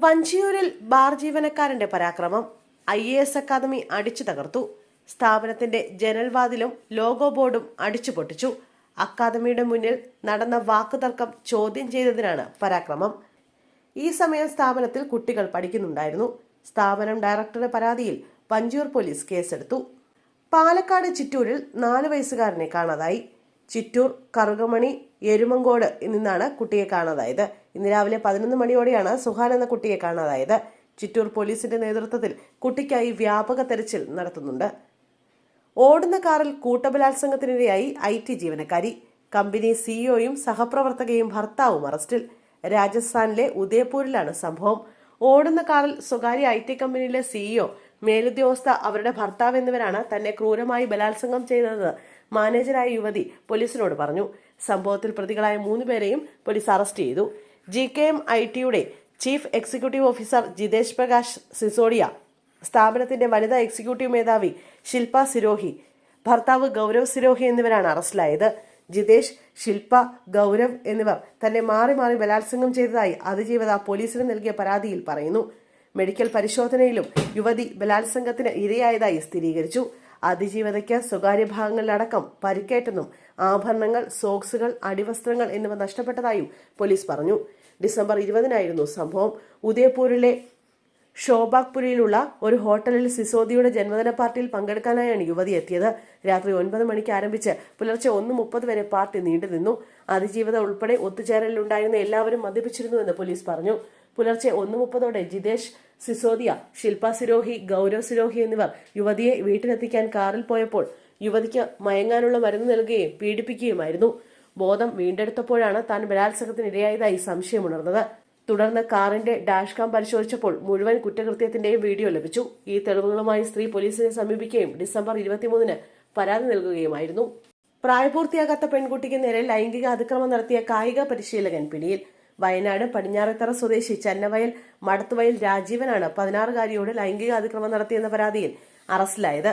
വഞ്ചിയൂരിൽ bar ജീവനക്കാരന്റെ പരാക്രമം. IAS academy അടിച്ചു തകർത്തു. സ്ഥാപനത്തിന്റെ ജനൽവാതിലും ലോഗോ ബോർഡും അടിച്ചു പൊട്ടിച്ചു. അക്കാദമിയുടെ മുന്നിൽ നടന്ന വാക്കുതർക്കം ചോദ്യം ചെയ്തതിനാണ് പരാക്രമം. ഈ സമയം സ്ഥാപനത്തിൽ കുട്ടികൾ പഠിക്കുന്നുണ്ടായിരുന്നു. സ്ഥാപനം ഡയറക്ടറുടെ പരാതിയിൽ വഞ്ചിയൂർ പോലീസ് കേസെടുത്തു. പാലക്കാട് ചിറ്റൂരിൽ 4 വയസ്സുകാരനെ കാണാതായി. ചിറ്റൂർ കറുകമണി എരുമങ്കോട് നിന്നാണ് കുട്ടിയെ കാണാതായത്. ഇന്ന് രാവിലെ 11 മണിയോടെയാണ് സുഹാൻ എന്ന കുട്ടിയെ കാണാതായത്. ചിറ്റൂർ പോലീസിന്റെ നേതൃത്വത്തിൽ കുട്ടിക്കായി വ്യാപക തെരച്ചിൽ നടത്തുന്നുണ്ട്. ഓടുന്ന കാറിൽ കൂട്ടബലാത്സംഗത്തിനിരയായി IT ജീവനക്കാരി. കമ്പനി സിഇഒയും സഹപ്രവർത്തകയും ഭർത്താവും അറസ്റ്റിൽ. രാജസ്ഥാനിലെ ഉദയപൂരിലാണ് സംഭവം. ഓടുന്ന കാറിൽ സ്വകാര്യ IT കമ്പനിയിലെ സിഇഒ, മേലുദ്യോഗസ്ഥ, അവരുടെ ഭർത്താവ് എന്നിവരാണ് തന്നെ ക്രൂരമായി ബലാത്സംഗം ചെയ്തതെന്ന് മാനേജരായ യുവതി പോലീസിനോട് പറഞ്ഞു. സംഭവത്തിൽ പ്രതികളായ 3 പേരെയും പോലീസ് അറസ്റ്റ് ചെയ്തു. GKM ITയുടെ chief executive officer Jitesh Prakash Sisodia, സ്ഥാപനത്തിന്റെ വനിതാ എക്സിക്യൂട്ടീവ് മേധാവി ശില്പ സിരോഹി, ഭർത്താവ് ഗൗരവ് സിരോഹി എന്നിവരാണ് അറസ്റ്റിലായത്. ജിതേഷ്, ശില്പ, ഗൗരവ് എന്നിവർ തന്നെ മാറി മാറി ബലാത്സംഗം ചെയ്തതായി അതിജീവിത പോലീസിന് നൽകിയ പരാതിയിൽ പറയുന്നു. മെഡിക്കൽ പരിശോധനയിലും യുവതി ബലാത്സംഗത്തിന് ഇരയായതായി സ്ഥിരീകരിച്ചു. അതിജീവിതയ്ക്ക് സ്വകാര്യ ഭാഗങ്ങളിലടക്കം പരിക്കേറ്റെന്നും ആഭരണങ്ങൾ, സോക്സുകൾ, അടിവസ്ത്രങ്ങൾ എന്നിവ നഷ്ടപ്പെട്ടതായും പോലീസ് പറഞ്ഞു. ഡിസംബർ 20-നായിരുന്നു സംഭവം. ഉദയപൂരിലെ ഷോബാഗ്പുരിയിലുള്ള ഒരു ഹോട്ടലിൽ സിസോദിയുടെ ജന്മദിന പാർട്ടിയിൽ പങ്കെടുക്കാനായാണ് യുവതി എത്തിയത്. രാത്രി 9 മണിക്ക് ആരംഭിച്ച് പുലർച്ചെ 1:30 വരെ പാർട്ടി നീണ്ടുനിന്നു. അതിജീവിത ഉൾപ്പെടെ ഒത്തുചേരലിലുണ്ടായിരുന്ന എല്ലാവരും മദ്യപിച്ചിരുന്നുവെന്ന് പോലീസ് പറഞ്ഞു. പുലർച്ചെ 1:30 ജിതേഷ് സിസോദിയ, ശില്പ സിരോഹി, ഗൗരവ് സിരോഹി എന്നിവർ യുവതിയെ വീട്ടിലെത്തിക്കാൻ കാറിൽ പോയപ്പോൾ യുവതിക്ക് മയങ്ങാനുള്ള മരുന്ന് നൽകുകയും പീഡിപ്പിക്കുകയുമായിരുന്നു. ബോധം വീണ്ടെടുത്തപ്പോഴാണ് താൻ ബലാത്സംഗത്തിന് ഇരയായതായി സംശയമുണർന്നത്. തുടർന്ന് കാറിന്റെ ഡാഷ് കാം പരിശോധിച്ചപ്പോൾ മുഴുവൻ കുറ്റകൃത്യത്തിന്റെയും വീഡിയോ ലഭിച്ചു. ഈ തെളിവുകളുമായി സ്ത്രീ പോലീസിനെ സമീപിക്കുകയും ഡിസംബർ 23-ന് പരാതി നൽകുകയുമായിരുന്നു. പ്രായപൂർത്തിയാകാത്ത പെൺകുട്ടിക്ക് നേരെ ലൈംഗിക അതിക്രമം നടത്തിയ കായിക പരിശീലകൻ പിടിയിൽ. വയനാട് പടിഞ്ഞാറത്തറ സ്വദേശി ചന്നവയൽ മടത്തുവയൽ രാജീവനാണ് 16-കാരിയോട് ലൈംഗിക അതിക്രമം നടത്തിയെന്ന പരാതിയിൽ അറസ്റ്റിലായത്.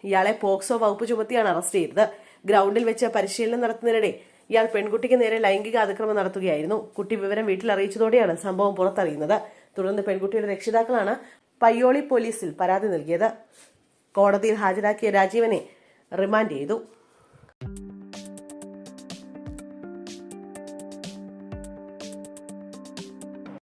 ഇയാളെ പോക്സോ വകുപ്പ് ചുമത്തിയാണ് അറസ്റ്റ് ചെയ്തത്. ഗ്രൗണ്ടിൽ വെച്ച് പരിശീലനം നടത്തുന്നതിനിടെ ഇയാൾ പെൺകുട്ടിക്ക് നേരെ ലൈംഗിക അതിക്രമം നടത്തുകയായിരുന്നു. കുട്ടി വിവരം വീട്ടിൽ അറിയിച്ചതോടെയാണ് സംഭവം പുറത്തറിയുന്നത്. തുടർന്ന് പെൺകുട്ടിയുടെ രക്ഷിതാക്കളാണ് പയ്യോളി പോലീസിൽ പരാതി നൽകിയത്. കോടതിയിൽ ഹാജരാക്കിയ രാജീവനെ റിമാൻഡ് ചെയ്തു.